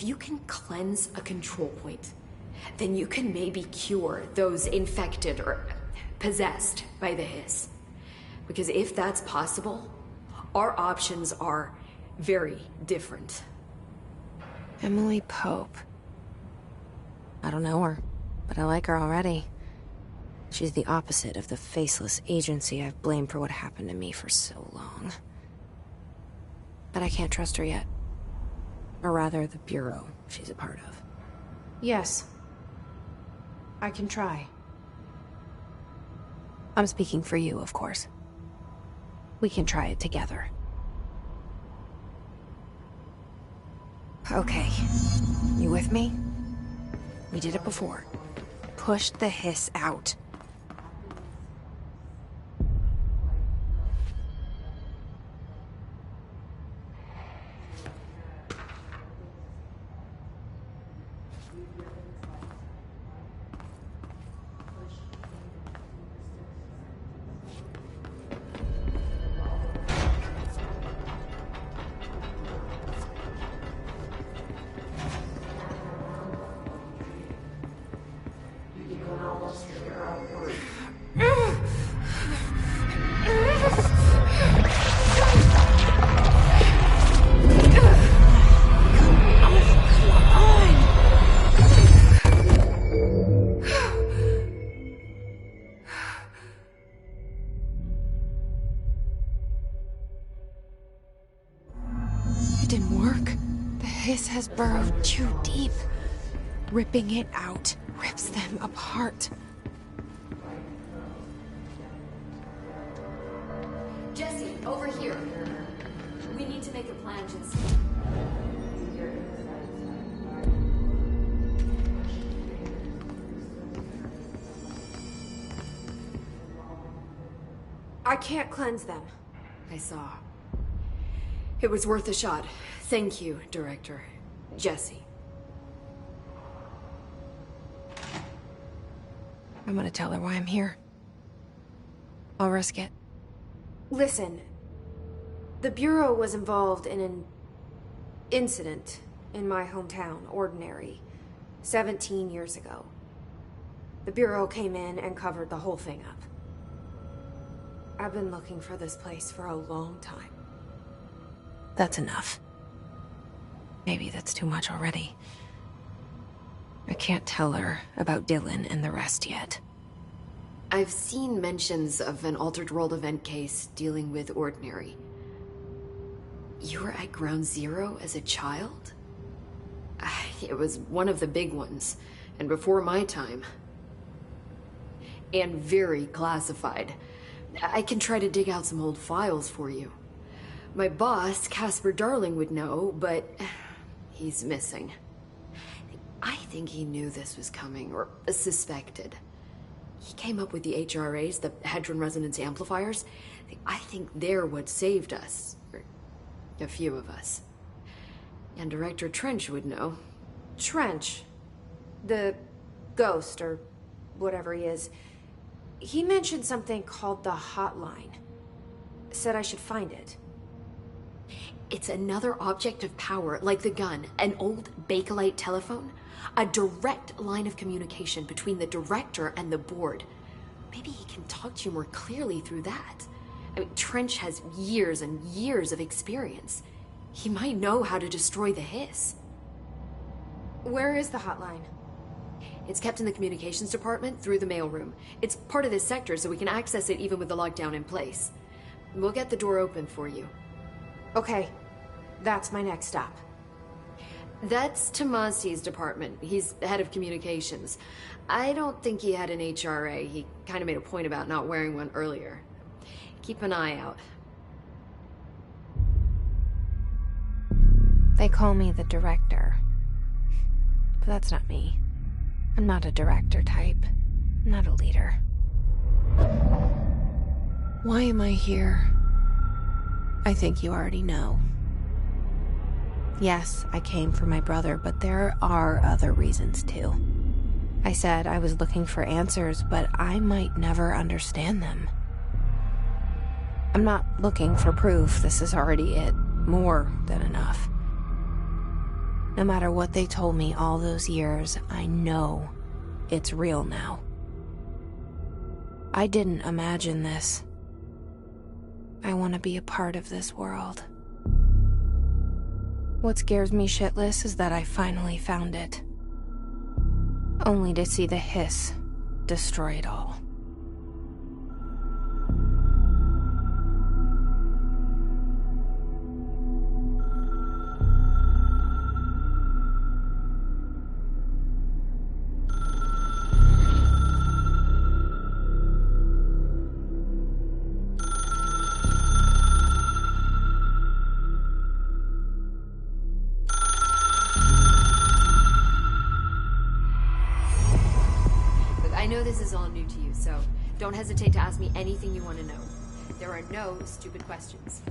you can cleanse a control point, then you can maybe cure those infected or possessed by the hiss. Because if that's possible, our options are very different. Emily Pope. I don't know her, but I like her already. She's the opposite of the faceless agency I've blamed for what happened to me for so long. But I can't trust her yet. Or rather, the Bureau she's a part of. Yes. I can try. I'm speaking for you, of course. We can try it together. Okay. You with me? We did it before. Push the hiss out. It didn't work. The hiss has burrowed too deep. Ripping it out rips them apart. Jesse, over here. We need to make a plan, Jesse. I can't cleanse them. I saw. It was worth a shot. Thank you, Director. Jesse. I'm gonna tell her why I'm here. I'll risk it. Listen, the Bureau was involved in an incident in my hometown, Ordinary, 17 years ago. The Bureau came in and covered the whole thing up. I've been looking for this place for a long time. That's enough. Maybe that's too much already. I can't tell her about Dylan and the rest yet. I've seen mentions of an Altered World event case dealing with Ordinary. You were at Ground Zero as a child? It was one of the big ones, and before my time. And very classified. I can try to dig out some old files for you. My boss, Casper Darling, would know, but he's missing. I think he knew this was coming, or suspected. He came up with the HRAs, the Hadron Resonance Amplifiers. I think they're what saved us. Or a few of us. And Director Trench would know. Trench, the ghost, or whatever he is, he mentioned something called the Hotline. Said I should find it. It's another object of power, like the gun, an old Bakelite telephone. A direct line of communication between the director and the board. Maybe he can talk to you more clearly through that. I mean, Trench has years and years of experience. He might know how to destroy the hiss. Where is the hotline? It's kept in the communications department through the mailroom. It's part of this sector, so we can access it even with the lockdown in place. We'll get the door open for you. Okay, that's my next stop. That's Tomasi's department. He's head of communications. I don't think he had an HRA. He kind of made a point about not wearing one earlier. Keep an eye out. They call me the director. But that's not me. I'm not a director type. I'm not a leader. Why am I here? I think you already know. Yes, I came for my brother, but there are other reasons too. I said I was looking for answers, but I might never understand them. I'm not looking for proof. This is already it. More than enough. No matter what they told me all those years, I know it's real now. I didn't imagine this. I want to be a part of this world. What scares me shitless is that I finally found it. Only to see the hiss destroy it all. I know this is all new to you, so don't hesitate to ask me anything you want to know. There are no stupid questions.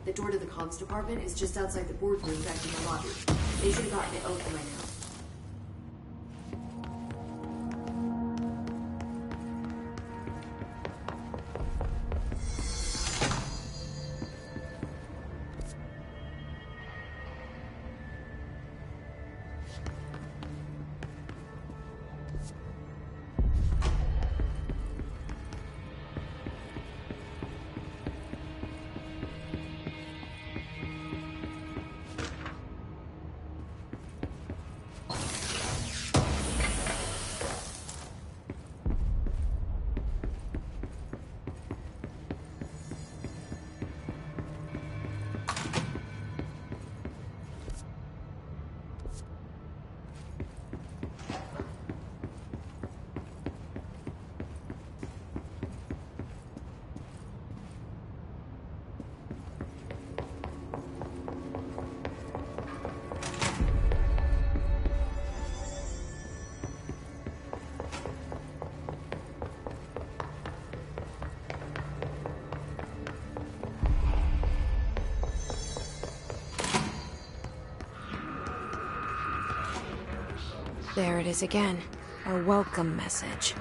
The door to the comms department is just outside the boardroom back in the lobby. They should have gotten it open by now. There it is again. Our welcome message.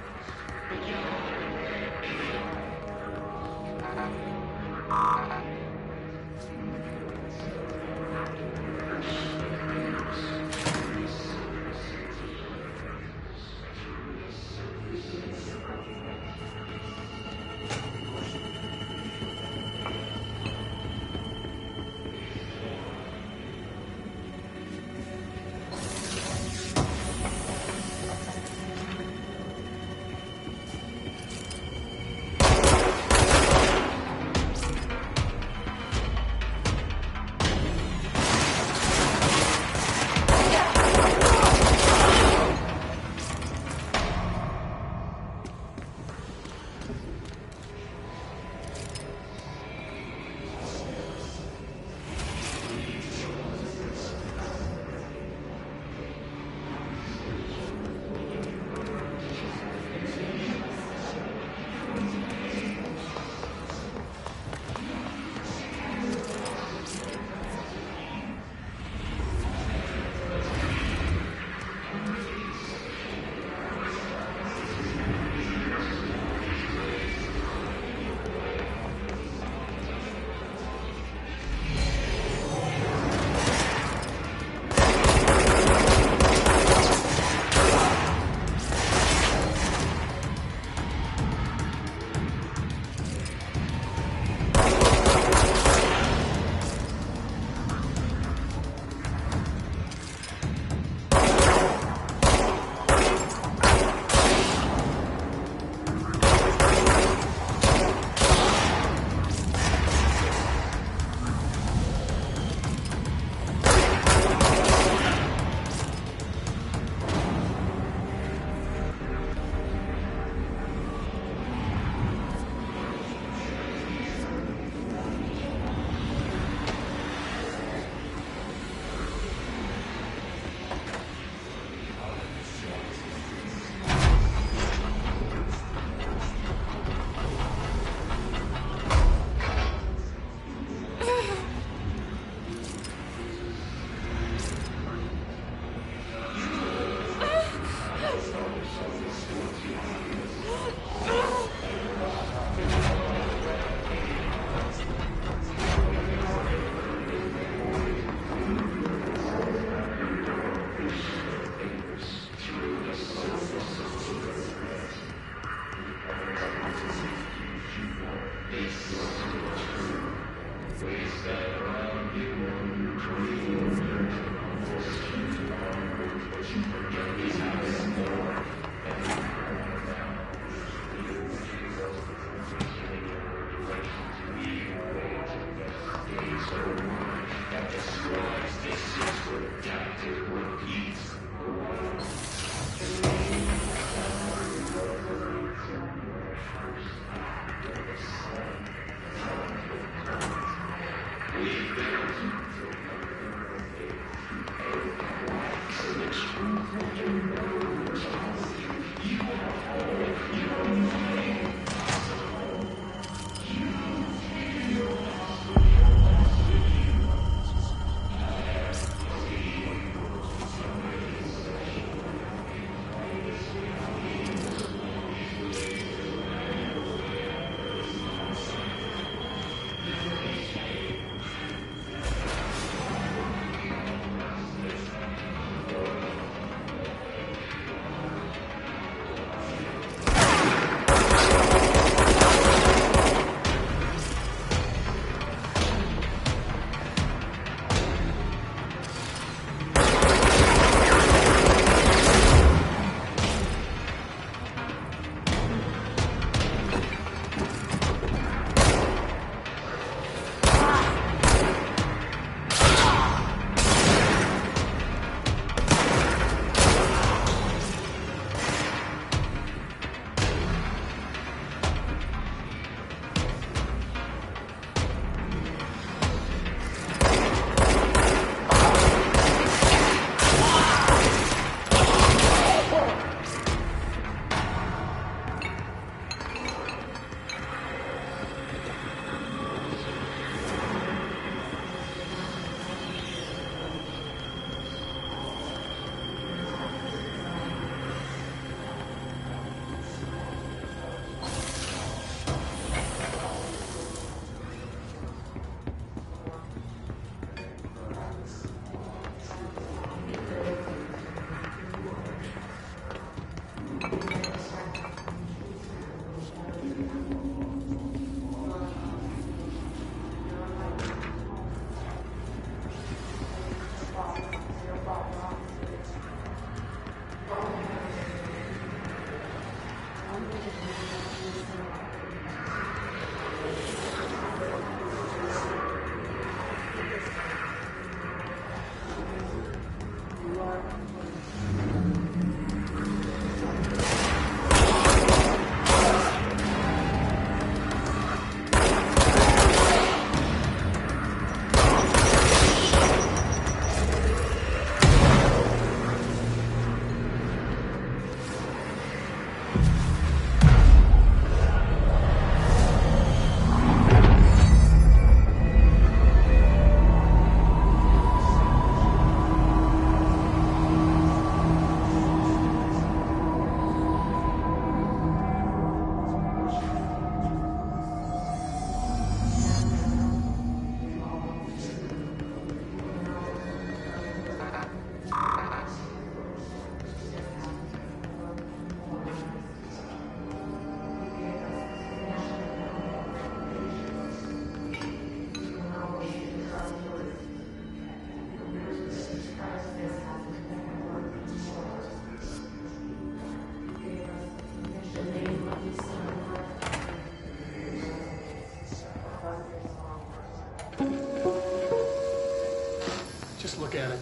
Just look at it.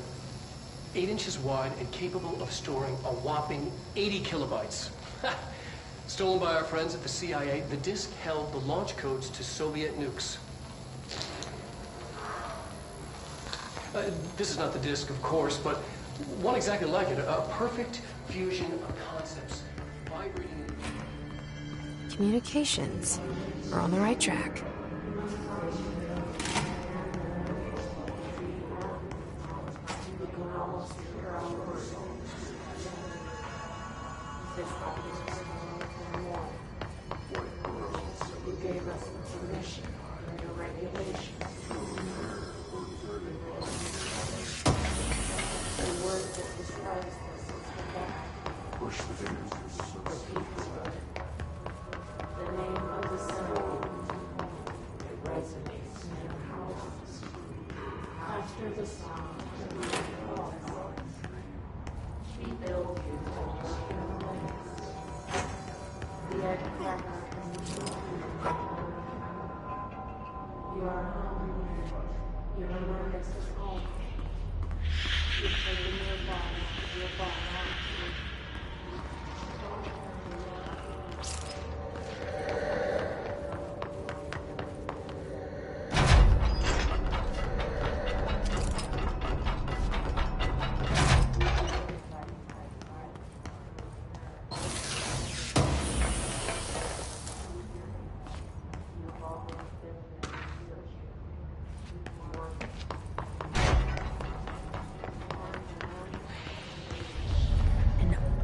8 inches wide and capable of storing a whopping 80 kilobytes. Stolen by our friends at the CIA, the disk held the launch codes to Soviet nukes. This is not the disk, of course, but one exactly like it. A perfect fusion of concepts vibrating. Communications. We're on the right track.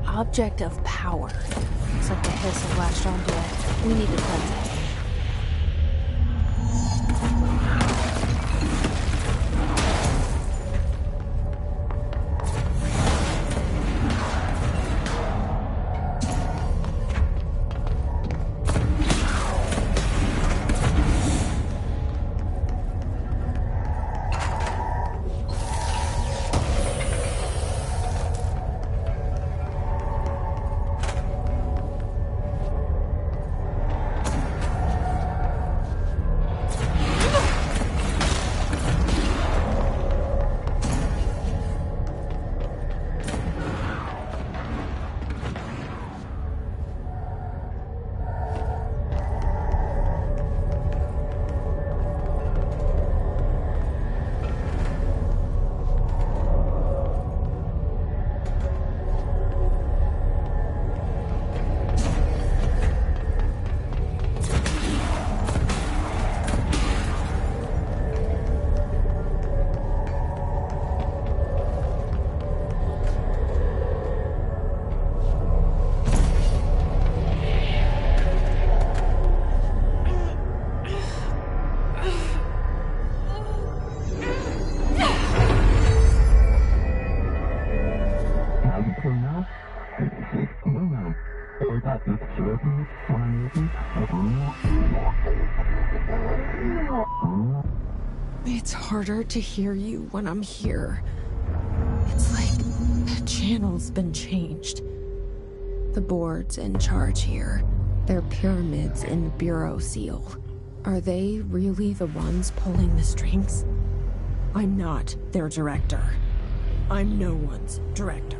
Object of power. Looks like the hiss have latched onto it. We need to cleanse it. It's harder to hear you when I'm here. It's like the channel's been changed. The board's in charge here. They're pyramids in the Bureau seal. Are they really the ones pulling the strings? I'm not their director. I'm no one's director.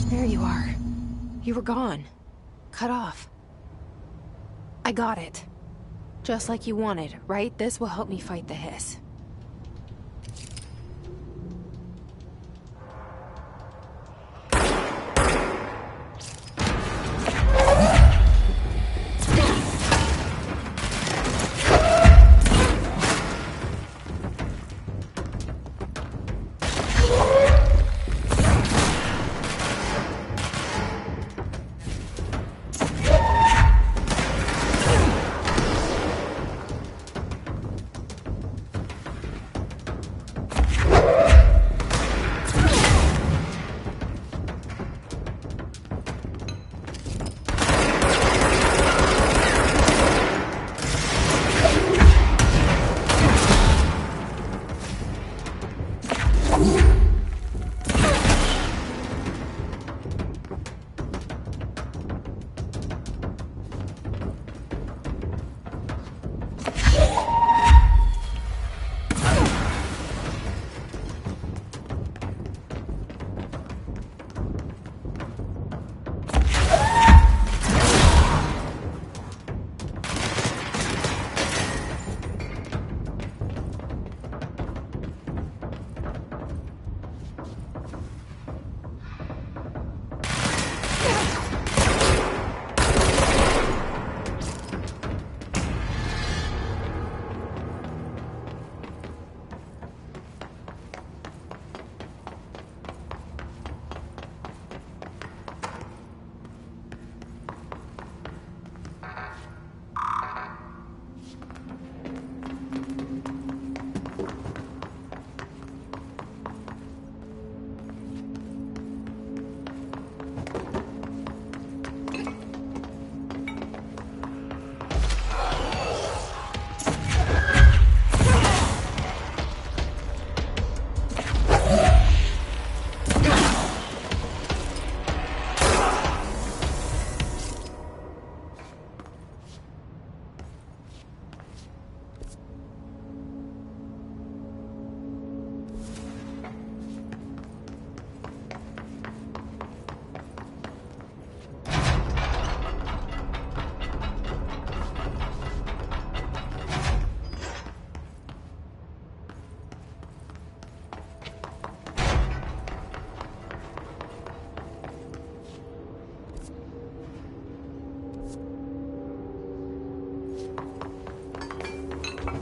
There you are. You were gone. Cut off. I got it. Just like you wanted, right? This will help me fight the hiss.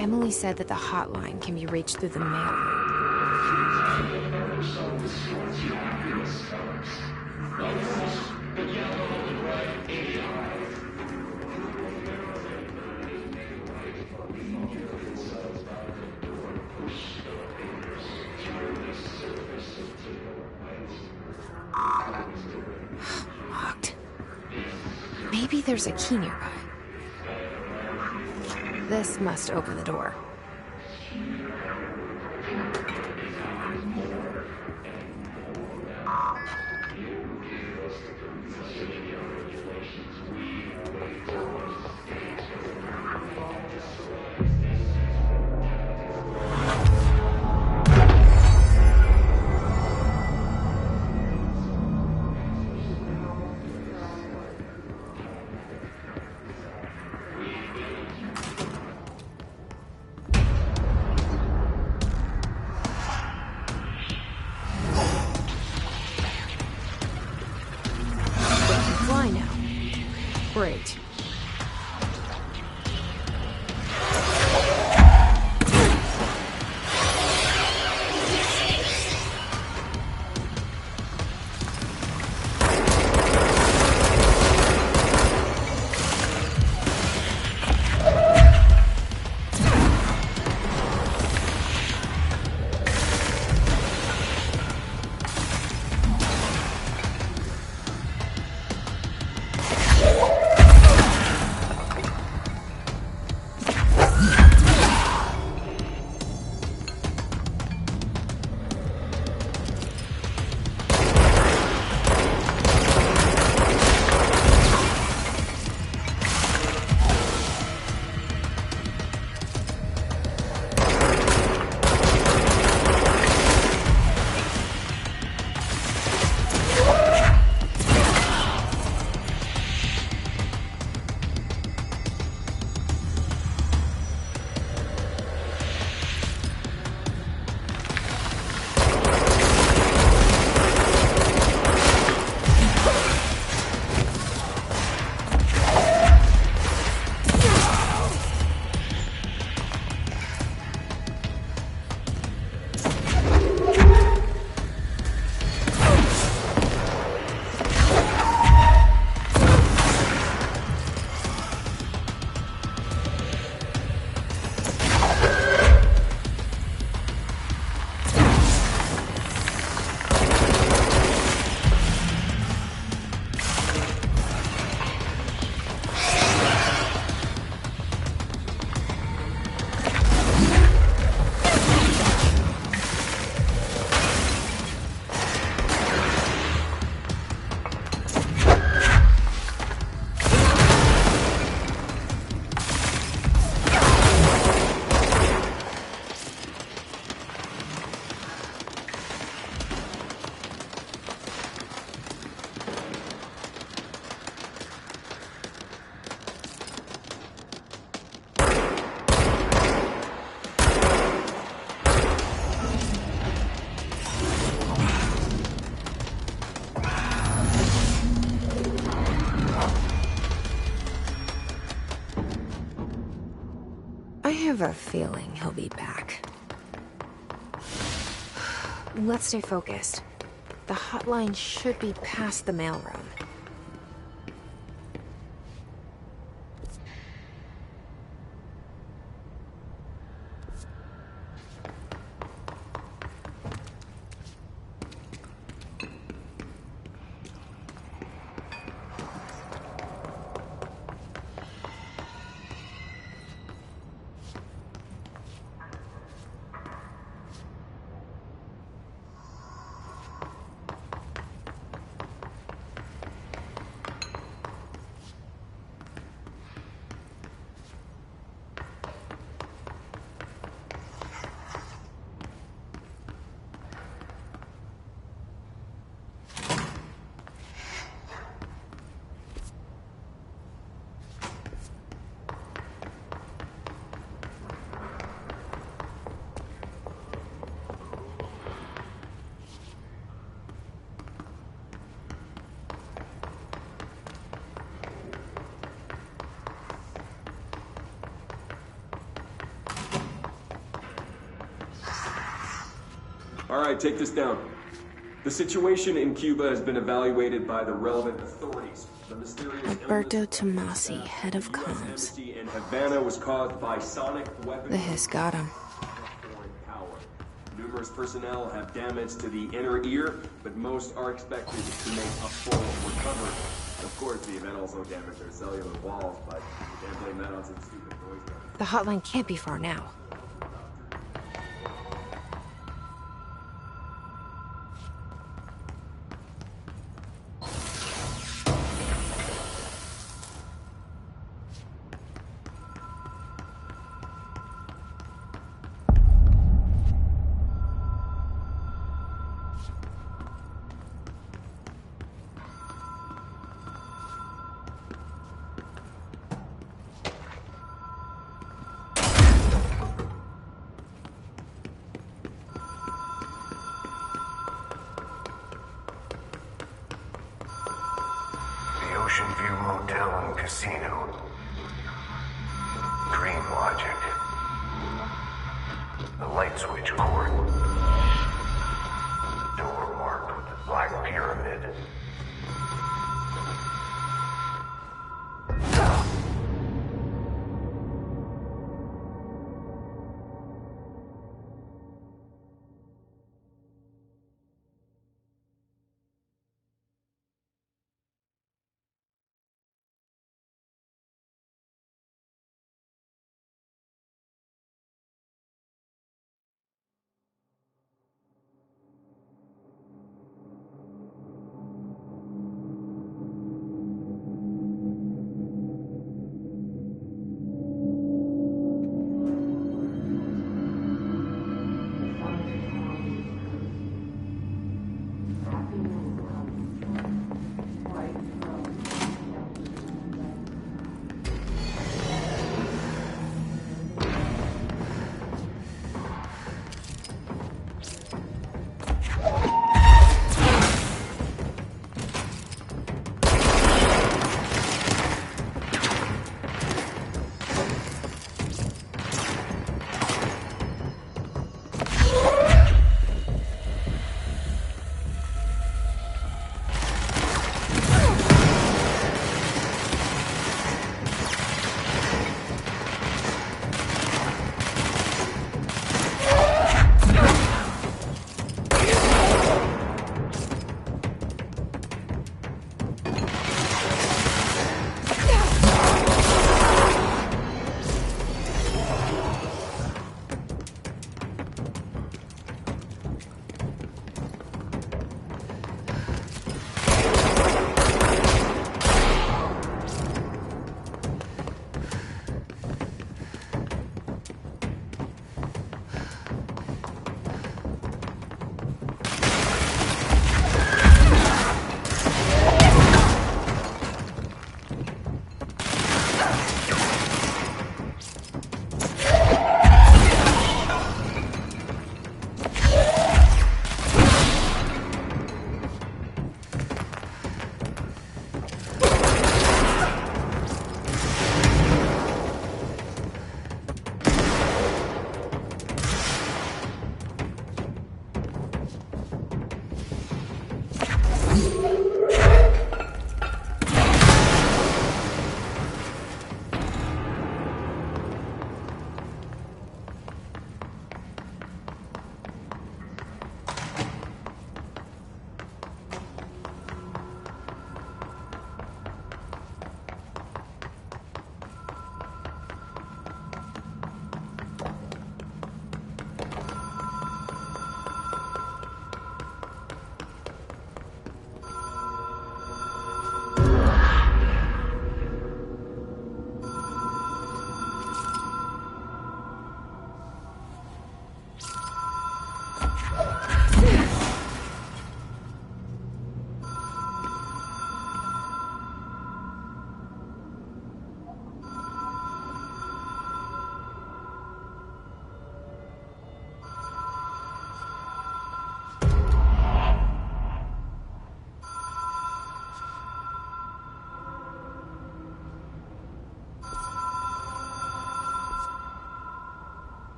Emily said that the hotline can be reached through the mailroom. Locked. Maybe there's a key nearby. This must open the door. Fly now. Great. I have a feeling he'll be back. Let's stay focused. The hotline should be past the mailroom. All right, take this down. The situation in Cuba has been evaluated by the relevant authorities. The mysterious Alberto Tomasi, head of comms. embassy in Havana was caused by sonic weapons. The hiss got him. Foreign power. Numerous personnel have damage to the inner ear, but most are expected to make a full recovery. Of course, the event also damaged their cellular walls, but you can't blame that on some stupid noise. The hotline can't be far now. Ocean View Motel and Casino. Dream Logic. The light switch cord. Door marked with the Black Pyramid.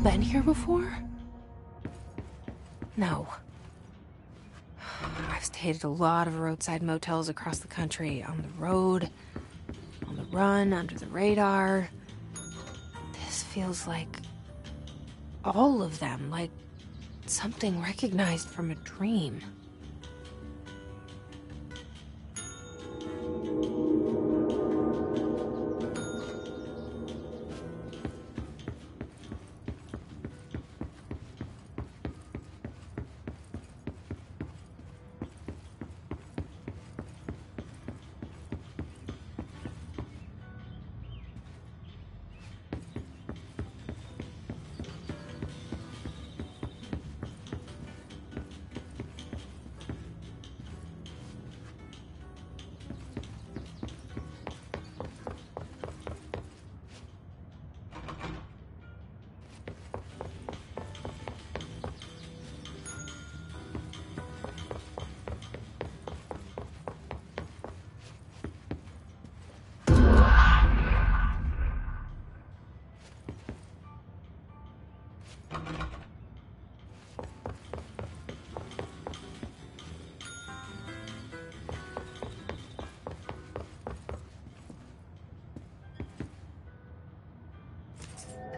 been here before? No. I've stayed at a lot of roadside motels across the country, on the road, on the run, under the radar. This feels like all of them, like something recognized from a dream.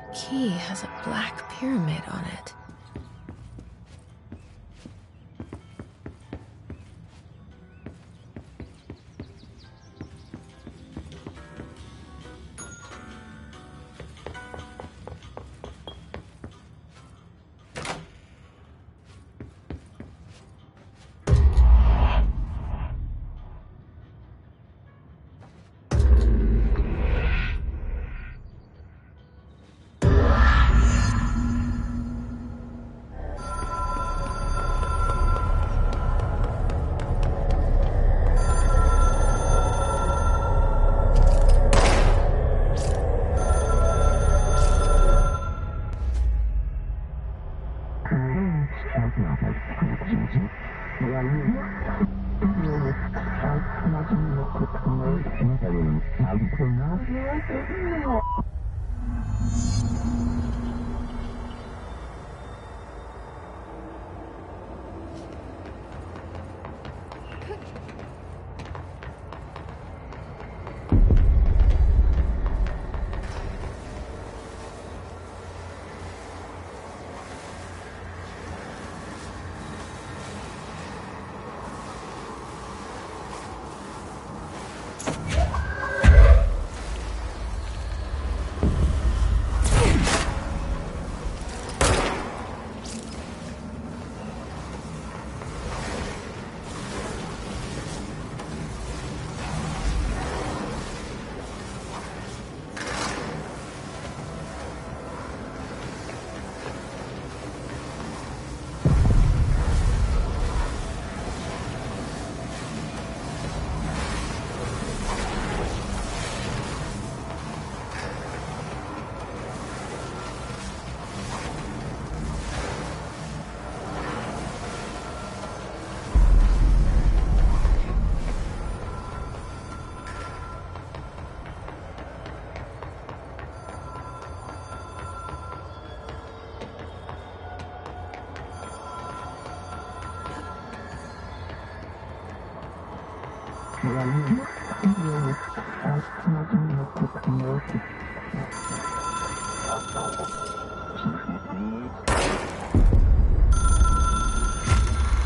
The key has a black pyramid on it.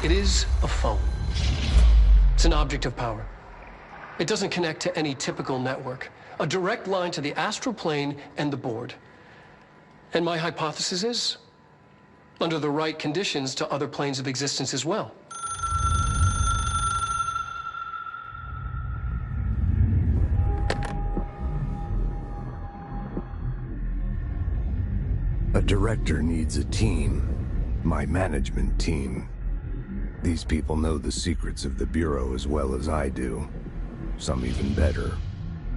It is a phone. It's an object of power. It doesn't connect to any typical network. A direct line to the astral plane and the board. And my hypothesis is, under the right conditions, to other planes of existence as well. A director needs a team. My management team. These people know the secrets of the Bureau as well as I do. Some even better.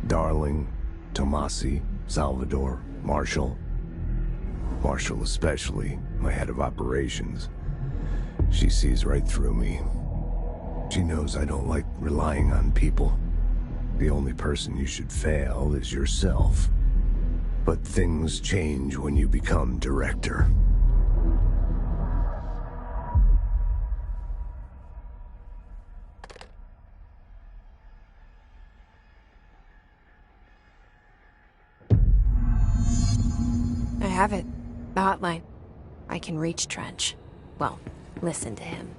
Darling, Tomasi, Salvador, Marshall. Marshall especially, my head of operations. She sees right through me. She knows I don't like relying on people. The only person you should fail is yourself. But things change when you become director. I have it. The hotline. I can reach Trench. Well, listen to him.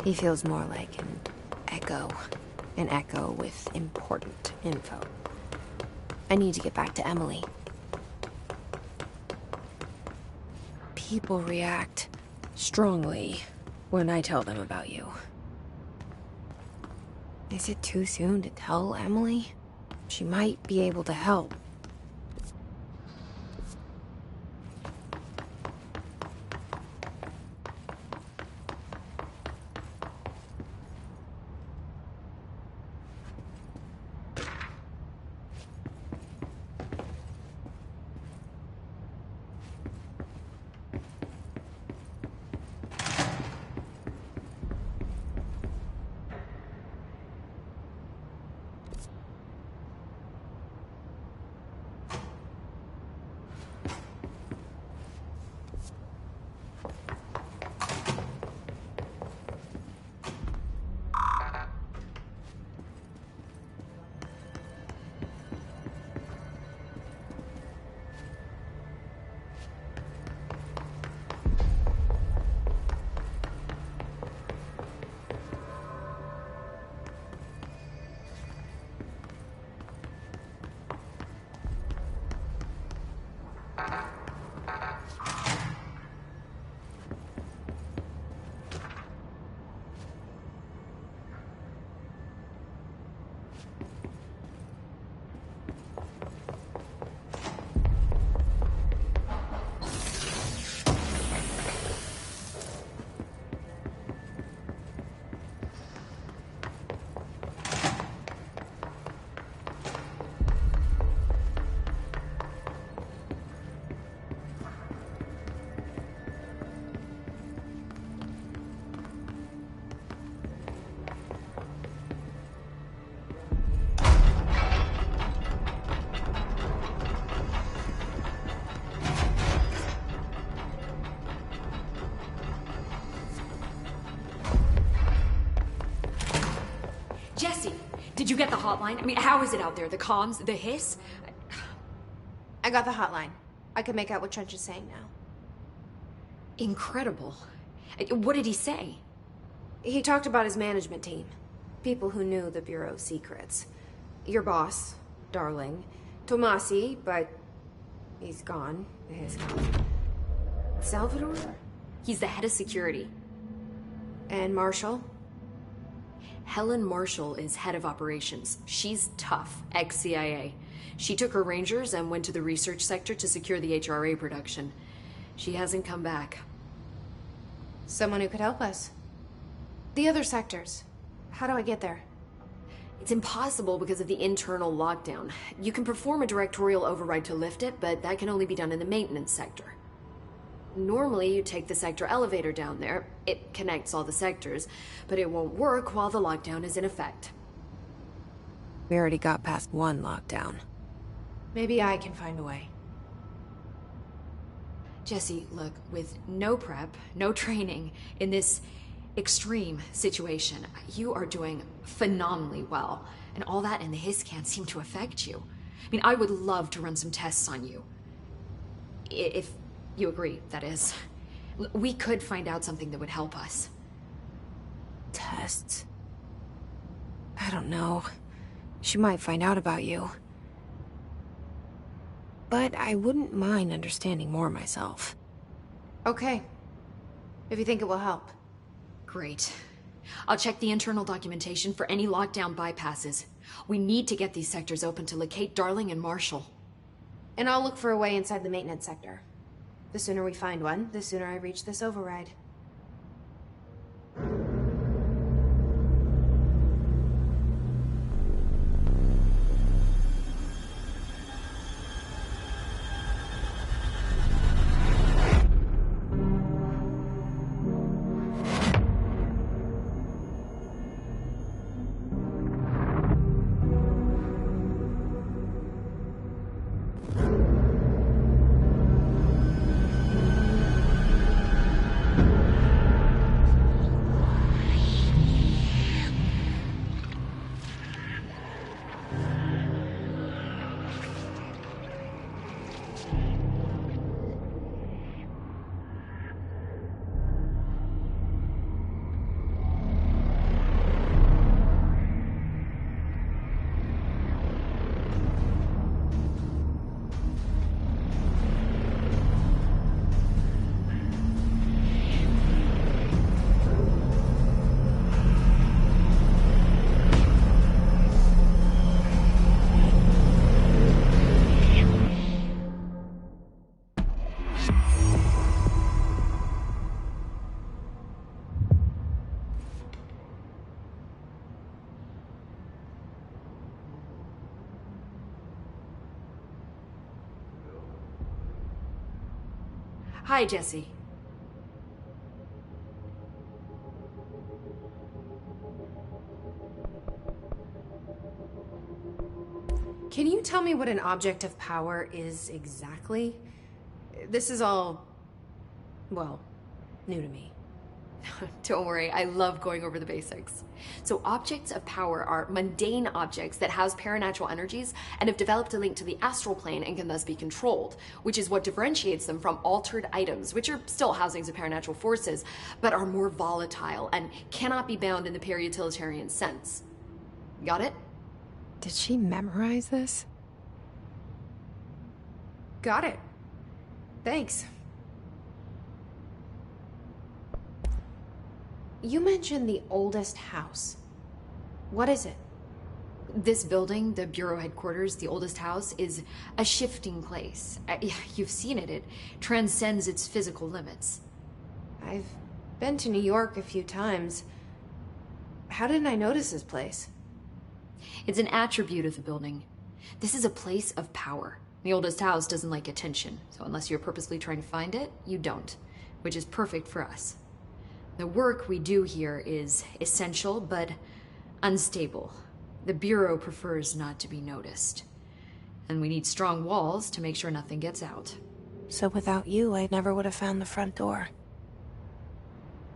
He feels more like an echo. An echo with important info. I need to get back to Emily. People react strongly when I tell them about you. Is it too soon to tell Emily? She might be able to help. Jesse, did you get the hotline? I mean, how is it out there? The comms, the hiss? I got the hotline. I can make out what Trench is saying now. Incredible. What did he say? He talked about his management team. People who knew the Bureau's secrets. Your boss, Darling. Tomasi, but he's gone. He's gone. Salvador? He's the head of security. And Marshall? Helen Marshall is head of operations. She's tough, ex-CIA. She took her Rangers and went to the research sector to secure the HRA production. She hasn't come back. Someone who could help us. The other sectors. How do I get there? It's impossible because of the internal lockdown. You can perform a directorial override to lift it, but that can only be done in the maintenance sector. Normally, you take the sector elevator down there. It connects all the sectors, but it won't work while the lockdown is in effect. We already got past one lockdown. Maybe I can find a way. Jesse, look, with no prep, no training, in this extreme situation, you are doing phenomenally well. And all that and the hiss can't seem to affect you. I mean, I would love to run some tests on you. If you agree, that is. We could find out something that would help us. Tests? I don't know. She might find out about you. But I wouldn't mind understanding more myself. Okay. If you think it will help. Great. I'll check the internal documentation for any lockdown bypasses. We need to get these sectors open to locate Darling and Marshall. And I'll look for a way inside the maintenance sector. The sooner we find one, the sooner I reach this override. Hi, Jesse. Can you tell me what an object of power is exactly? This is all, well, new to me. Don't worry, I love going over the basics. So objects of power are mundane objects that house paranatural energies and have developed a link to the astral plane and can thus be controlled, which is what differentiates them from altered items, which are still housings of paranatural forces, but are more volatile and cannot be bound in the peri-utilitarian sense. Got it? Did she memorize this? Got it. Thanks. You mentioned the oldest house. What is it? This building, the Bureau headquarters, the oldest house, is a shifting place. You've seen it. It transcends its physical limits. I've been to New York a few times. How didn't I notice this place? It's an attribute of the building. This is a place of power. The oldest house doesn't like attention, so unless you're purposely trying to find it, you don't, which is perfect for us. The work we do here is essential, but unstable. The Bureau prefers not to be noticed. And we need strong walls to make sure nothing gets out. So without you, I never would have found the front door.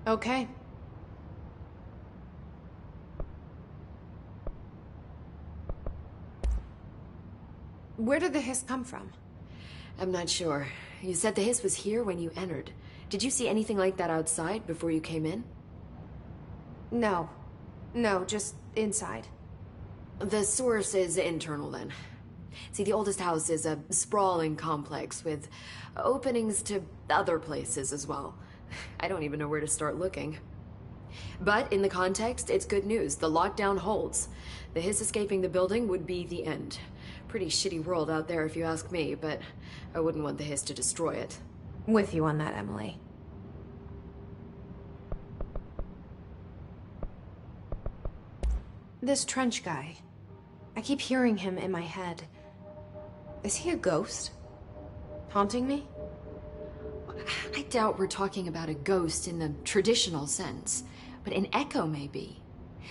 Okay. Where did the hiss come from? I'm not sure. You said the hiss was here when you entered. Did you see anything like that outside before you came in? No. No, just inside. The source is internal then. See, the oldest house is a sprawling complex with openings to other places as well. I don't even know where to start looking. But in the context, it's good news. The lockdown holds. The hiss escaping the building would be the end. Pretty shitty world out there if you ask me, but I wouldn't want the hiss to destroy it. With you on that, Emily. This trench guy. I keep hearing him in my head. Is he a ghost? Haunting me? I doubt we're talking about a ghost in the traditional sense, but an echo maybe.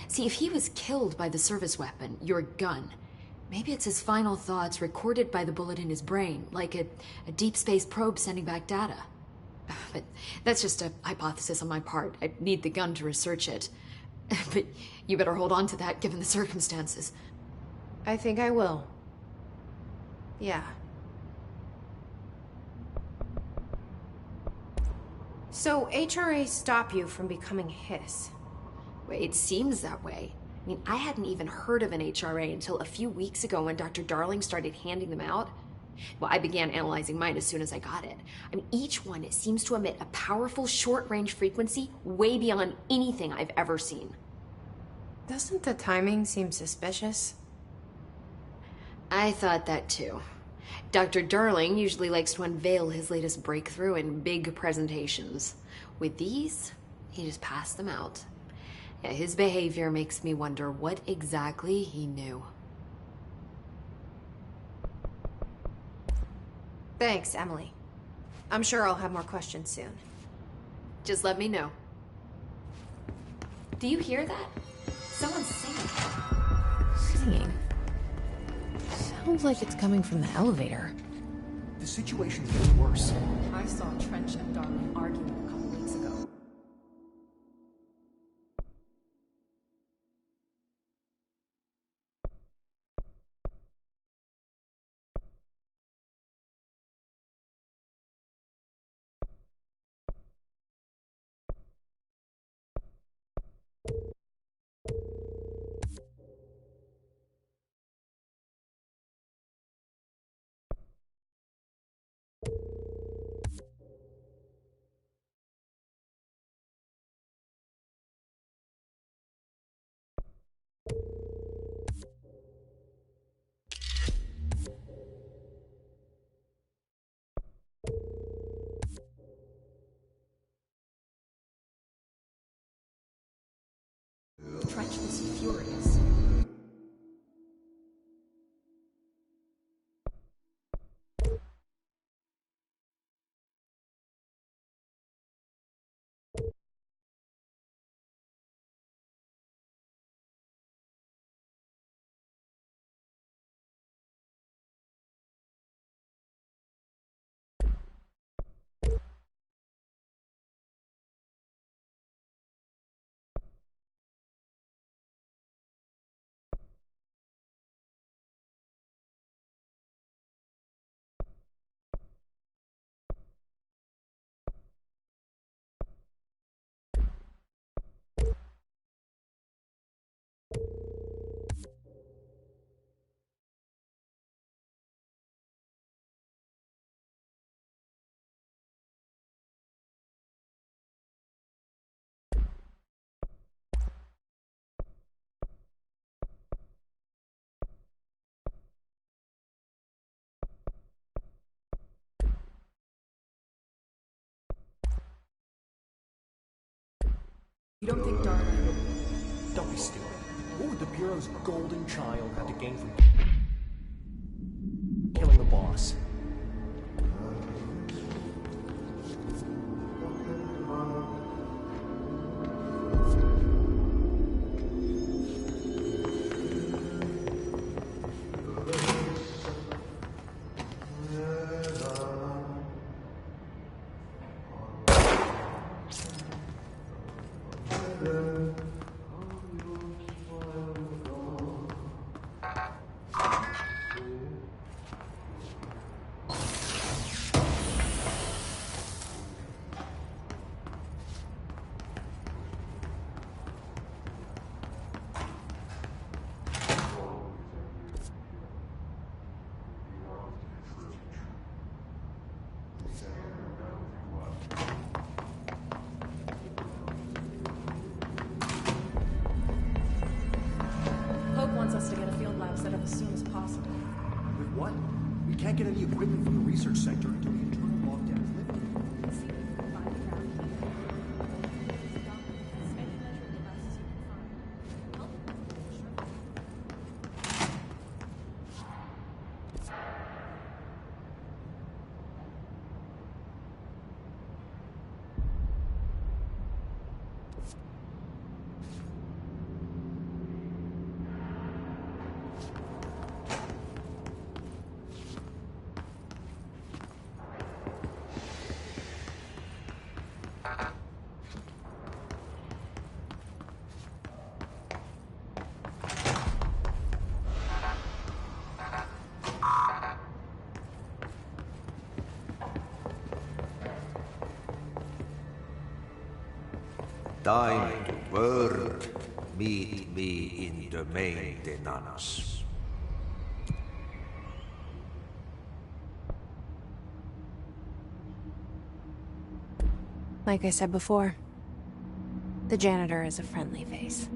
See, if he was killed by the service weapon, your gun, maybe it's his final thoughts recorded by the bullet in his brain, like a deep space probe sending back data. But that's just a hypothesis on my part. I'd need the gun to research it. But you better hold on to that given the circumstances. I think I will. Yeah. So HRA stop you from becoming Hiss? Well, it seems that way. I mean, I hadn't even heard of an HRA until a few weeks ago when Dr. Darling started handing them out. Well, I began analyzing mine as soon as I got it. I mean, each one seems to emit a powerful short-range frequency way beyond anything I've ever seen. Doesn't the timing seem suspicious? I thought that too. Dr. Darling usually likes to unveil his latest breakthrough in big presentations. With these, he just passed them out. Yeah, his behavior makes me wonder what exactly he knew. Thanks, Emily. I'm sure I'll have more questions soon. Just let me know. Do you hear that? Someone's singing. Singing? Sounds like it's coming from the elevator. The situation's getting worse. I saw Trench and Darling arguing a couple weeks ago. You don't think Darling... Don't be stupid. What would the Bureau's golden child have to gain from killing the boss? Pope wants us to get a field lab set up as soon as possible. With what? We can't get any equipment from the research sector until the internal lockdown is lifted. See what you can find around here. Any measuring devices you can find. Help me. Sure. Time to work. Meet me in the maintenance. Like I said before, the janitor is a friendly face.